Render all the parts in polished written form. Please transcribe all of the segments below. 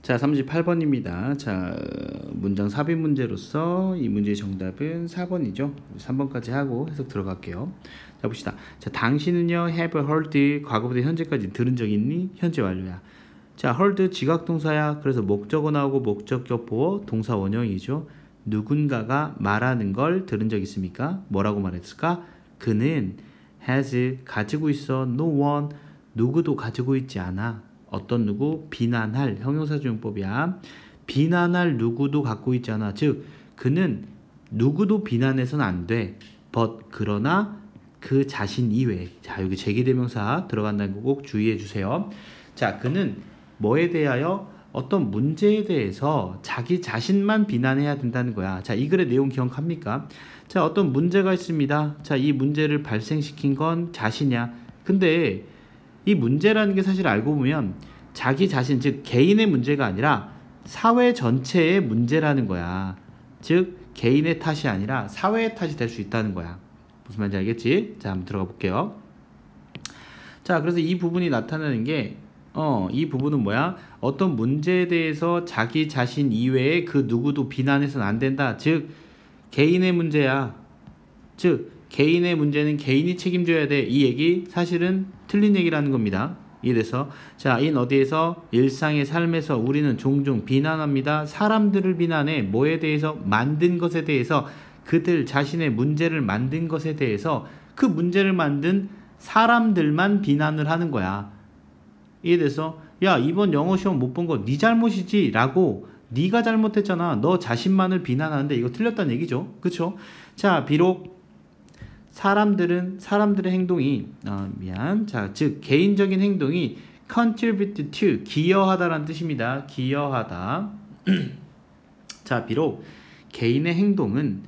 자, 38번입니다. 자, 문장 삽입 문제로서 이 문제의 정답은 4번이죠. 3번까지 하고 해석 들어갈게요. 자, 봅시다. 자, 당신은요, have heard, 과거부터 현재까지 들은 적 있니? 현재 완료야. 자, heard 지각동사야. 그래서 목적어 나오고 목적격 보어 동사 원형이죠. 누군가가 말하는 걸 들은 적 있습니까? 뭐라고 말했을까? 그는 has 가지고 있어. no one 누구도 가지고 있지 않아. 어떤 누구? 비난할 형용사조용법이야. 비난할 누구도 갖고 있지 않아. 즉 그는 누구도 비난해서는 안 돼. but 그러나 그 자신 이외에. 자, 여기 제기대명사 들어간다는 거 꼭 주의해 주세요. 자, 그는 뭐에 대하여? 어떤 문제에 대해서 자기 자신만 비난해야 된다는 거야. 자, 이 글의 내용 기억합니까? 자, 어떤 문제가 있습니다. 자, 이 문제를 발생시킨 건 자신이야. 근데 이 문제라는 게 사실 알고 보면 자기 자신, 즉 개인의 문제가 아니라 사회 전체의 문제라는 거야. 즉 개인의 탓이 아니라 사회의 탓이 될 수 있다는 거야. 무슨 말인지 알겠지? 자, 한번 들어가 볼게요. 자, 그래서 이 부분이 나타나는 게 이 부분은 뭐야? 어떤 문제에 대해서 자기 자신 이외에 그 누구도 비난해서는 안 된다. 즉 개인의 문제야. 즉 개인의 문제는 개인이 책임져야 돼. 이 얘기 사실은 틀린 얘기라는 겁니다. 이래서 자, 인 어디에서? 일상의 삶에서 우리는 종종 비난합니다. 사람들을 비난해. 뭐에 대해서? 만든 것에 대해서. 그들 자신의 문제를 만든 것에 대해서 그 문제를 만든 사람들만 비난을 하는 거야. 이래서 야, 이번 영어 시험 못 본 거 네 잘못이지 라고 네가 잘못했잖아. 너 자신만을 비난하는데 이거 틀렸다는 얘기죠. 그쵸? 자, 비록 사람들의 행동이 자, 즉 개인적인 행동이 contribute to 기여하다라는 뜻입니다. 기여하다. 자, 비록 개인의 행동은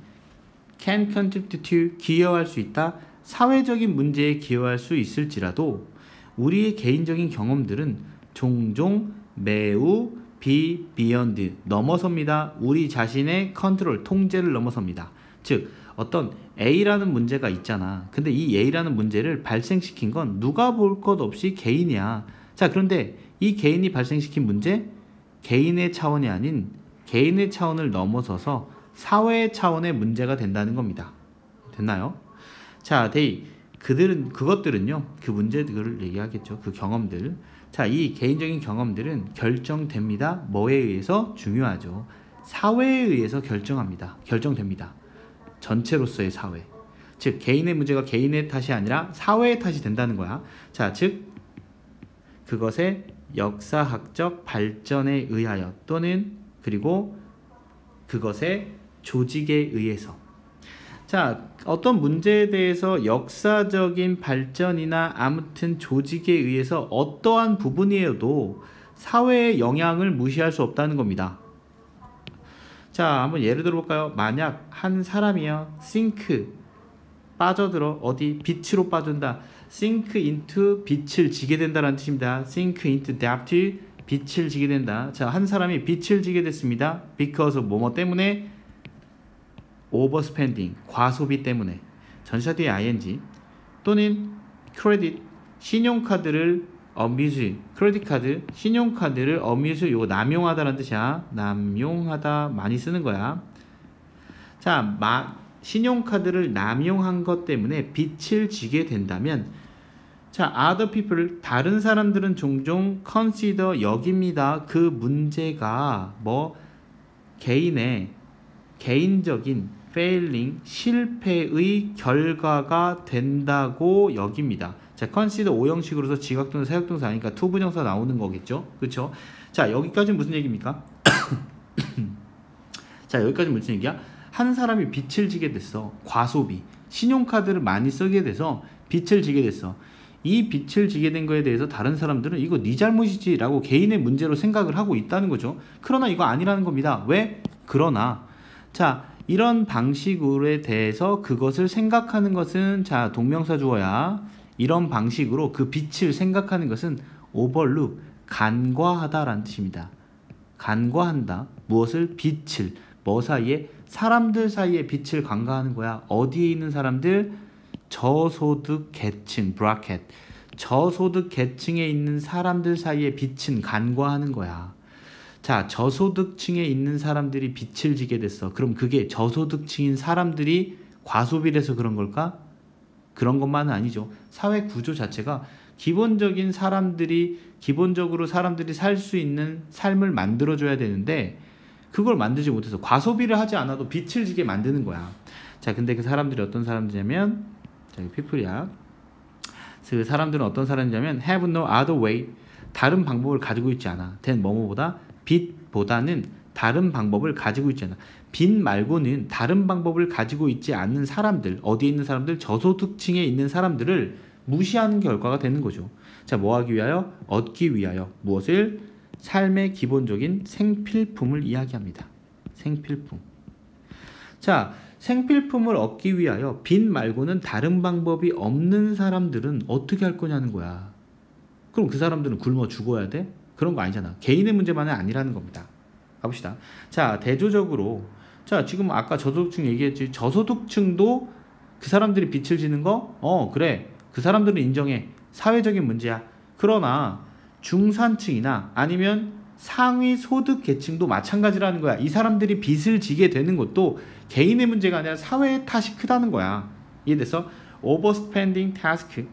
can contribute to 기여할 수 있다. 사회적인 문제에 기여할 수 있을지라도 우리의 개인적인 경험들은 종종 매우 beyond 넘어섭니다. 우리 자신의 컨트롤 통제를 넘어섭니다. 즉 어떤 A라는 문제가 있잖아. 근데 이 A라는 문제를 발생시킨 건 누가 볼 것 없이 개인이야. 자, 그런데 이 개인이 발생시킨 문제, 개인의 차원이 아닌 개인의 차원을 넘어서서 사회의 차원의 문제가 된다는 겁니다. 됐나요? 자, 그것들은요, 그 문제들을 얘기하겠죠. 그 경험들. 자, 이 개인적인 경험들은 결정됩니다. 뭐에 의해서? 중요하죠. 사회에 의해서 결정됩니다. 전체로서의 사회. 즉 개인의 문제가 개인의 탓이 아니라 사회의 탓이 된다는 거야. 자, 즉 그것의 역사학적 발전에 의하여 또는 그리고 그것의 조직에 의해서. 자, 어떤 문제에 대해서 역사적인 발전이나 아무튼 조직에 의해서 어떠한 부분이어도 사회의 영향을 무시할 수 없다는 겁니다. 자, 한번 예를 들어볼까요? 만약 한 사람이요, sink, 빠져들어, 어디? 빛으로 빠진다. sink into, 빛을 지게 된다는 뜻입니다. sink into depth, 빛을 지게 된다. 자, 한 사람이 빛을 지게 됐습니다. because of 뭐뭐 때문에? overspending, 과소비 때문에. 전치사 뒤에 ing. 또는 credit, 신용카드를 abuse, 크레딧 카드, 신용카드를 abuse, 요거 남용하다라는 뜻이야. 남용하다, 많이 쓰는 거야. 자, 신용카드를 남용한 것 때문에 빚을 지게 된다면, 자, other people, 다른 사람들은 종종 consider, 여깁니다. 그 문제가 뭐 개인적인 failing, 실패의 결과가 된다고 여깁니다. 자, consider 오형식으로서 지각동사, 사역동사 아니니까 투부정사 나오는 거겠죠? 그렇죠? 자, 여기까지는 무슨 얘기입니까? 자, 여기까지는 무슨 얘기야? 한 사람이 빚을 지게 됐어. 과소비. 신용카드를 많이 쓰게 돼서 빚을 지게 됐어. 이 빚을 지게 된 거에 대해서 다른 사람들은 이거 네 잘못이지 라고 개인의 문제로 생각을 하고 있다는 거죠. 그러나 이거 아니라는 겁니다. 왜? 그러나 자, 이런 방식으로에 대해서 그것을 생각하는 것은 자, 동명사 주어야. 이런 방식으로 그 빛을 생각하는 것은 overlook, 간과하다라는 뜻입니다. 간과한다. 무엇을? 빛을. 뭐 사이에? 사람들 사이에 빛을 간과하는 거야. 어디에 있는 사람들? 저소득 계층, 브라켓. 저소득 계층에 있는 사람들 사이에 빛은 간과하는 거야. 자, 저소득층에 있는 사람들이 빚을 지게 됐어. 그럼 그게 저소득층인 사람들이 과소비를 해서 그런 걸까? 그런 것만은 아니죠. 사회 구조 자체가 기본적으로 사람들이 살 수 있는 삶을 만들어줘야 되는데 그걸 만들지 못해서 과소비를 하지 않아도 빚을 지게 만드는 거야. 자, 근데 그 사람들이 어떤 사람들이냐면, 자, 피플이야. 그 사람들은 어떤 사람이냐면 have no other way, 다른 방법을 가지고 있지 않아. than 뭐뭐보다 빚보다는 다른 방법을 가지고 있지 않아. 빚 말고는 다른 방법을 가지고 있지 않는 사람들, 어디에 있는 사람들? 저소득층에 있는 사람들을 무시하는 결과가 되는 거죠. 자, 뭐 하기 위하여? 얻기 위하여. 무엇을? 삶의 기본적인 생필품을 이야기합니다. 생필품. 자, 생필품을 얻기 위하여 빚 말고는 다른 방법이 없는 사람들은 어떻게 할 거냐는 거야. 그럼 그 사람들은 굶어 죽어야 돼? 그런 거 아니잖아. 개인의 문제만은 아니라는 겁니다. 가봅시다. 자, 대조적으로, 자, 지금 아까 저소득층 얘기했지. 저소득층도 그 사람들이 빚을 지는 거? 그래. 그 사람들은 인정해. 사회적인 문제야. 그러나 중산층이나 아니면 상위 소득 계층도 마찬가지라는 거야. 이 사람들이 빚을 지게 되는 것도 개인의 문제가 아니라 사회의 탓이 크다는 거야. 이해됐어? overspending task.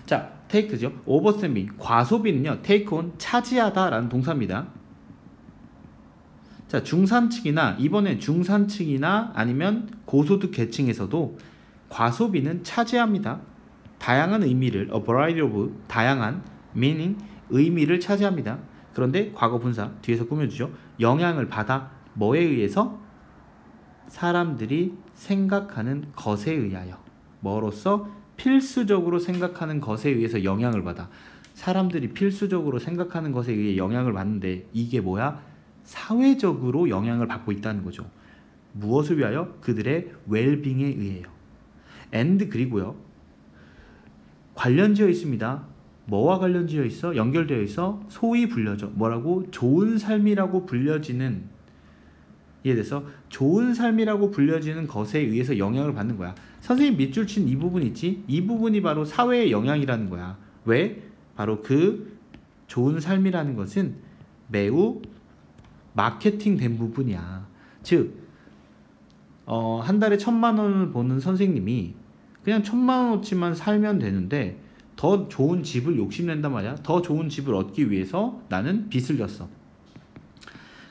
자, take죠. overspending. 과소비는요. take on, 차지하다 라는 동사입니다. 자, 중산층이나, 이번엔 중산층이나 아니면 고소득 계층에서도 과소비는 차지합니다. 다양한 의미를, a variety of, 다양한 meaning, 의미를 차지합니다. 그런데 과거 분사 뒤에서 꾸며주죠. 영향을 받아 뭐에 의해서? 사람들이 생각하는 것에 의하여. 뭐로써? 필수적으로 생각하는 것에 의해서 영향을 받아. 사람들이 필수적으로 생각하는 것에 의해 영향을 받는데 이게 뭐야? 사회적으로 영향을 받고 있다는 거죠. 무엇을 위하여? 그들의 웰빙에 의해요. and 그리고요. 관련지어 있습니다. 뭐와 관련지어 있어? 연결되어 있어? 소위 불려져. 뭐라고? 좋은 삶이라고 불려지는, 이해돼서? 좋은 삶이라고 불려지는 것에 의해서 영향을 받는 거야. 선생님 밑줄 친 이 부분 있지? 이 부분이 바로 사회의 영향이라는 거야. 왜? 바로 그 좋은 삶이라는 것은 매우 마케팅된 부분이야. 즉, 한 달에 1,000만 원을 버는 선생님이 그냥 1,000만 원어치만 살면 되는데 더 좋은 집을 욕심낸단 말이야. 더 좋은 집을 얻기 위해서 나는 빚을 졌어.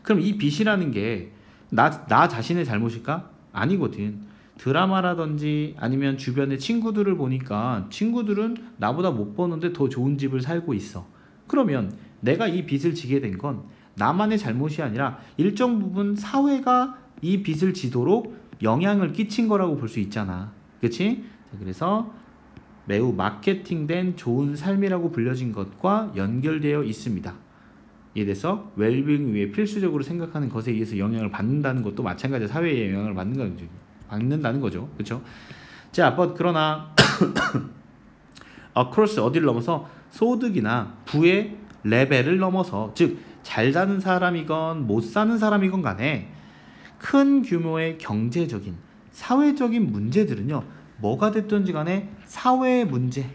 그럼 이 빚이라는 게 나 자신의 잘못일까? 아니거든. 드라마라든지 아니면 주변의 친구들을 보니까 친구들은 나보다 못 버는데 더 좋은 집을 살고 있어. 그러면 내가 이 빚을 지게 된 건 나만의 잘못이 아니라 일정 부분 사회가 이 빚을 지도록 영향을 끼친 거라고 볼 수 있잖아. 그치? 그래서 매우 마케팅된 좋은 삶이라고 불려진 것과 연결되어 있습니다. 이래서 웰빙 위에 필수적으로 생각하는 것에 의해서 영향을 받는다는 것도 마찬가지로 사회에 영향을 받는다는 거죠. 그렇죠? 자, 그러나 across 어디를 넘어서 소득이나 부의 레벨을 넘어서, 즉 잘 사는 사람이건 못 사는 사람이건 간에 큰 규모의 경제적인 사회적인 문제들은요, 뭐가 됐든지 간에 사회의 문제,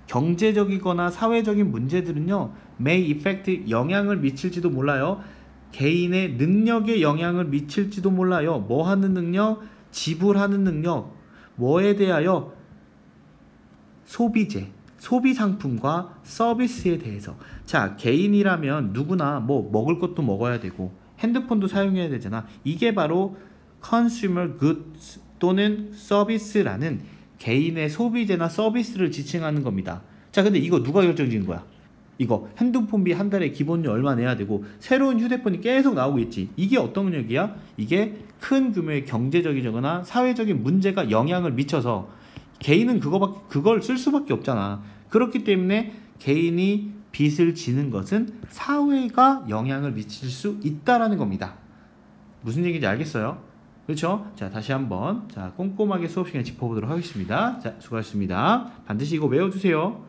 경제적이거나 사회적인 문제들은요, may affect, 영향을 미칠지도 몰라요. 개인의 능력에 영향을 미칠지도 몰라요. 뭐 하는 능력? 지불하는 능력. 뭐에 대하여? 소비재, 소비상품과 서비스에 대해서. 자, 개인이라면 누구나 뭐 먹을 것도 먹어야 되고 핸드폰도 사용해야 되잖아. 이게 바로 consumer goods 또는 서비스라는 개인의 소비재나 서비스를 지칭하는 겁니다. 자, 근데 이거 누가 결정지은 거야? 이거 핸드폰비 한 달에 기본료 얼마 내야 되고 새로운 휴대폰이 계속 나오고 있지. 이게 어떤 능력이야? 이게 큰 규모의 경제적이거나 사회적인 문제가 영향을 미쳐서 개인은 그걸 쓸 수밖에 없잖아. 그렇기 때문에 개인이 빚을 지는 것은 사회가 영향을 미칠 수 있다라는 겁니다. 무슨 얘기인지 알겠어요? 그렇죠? 자, 다시 한번 꼼꼼하게 수업 시간에 짚어보도록 하겠습니다. 자, 수고하셨습니다. 반드시 이거 외워주세요.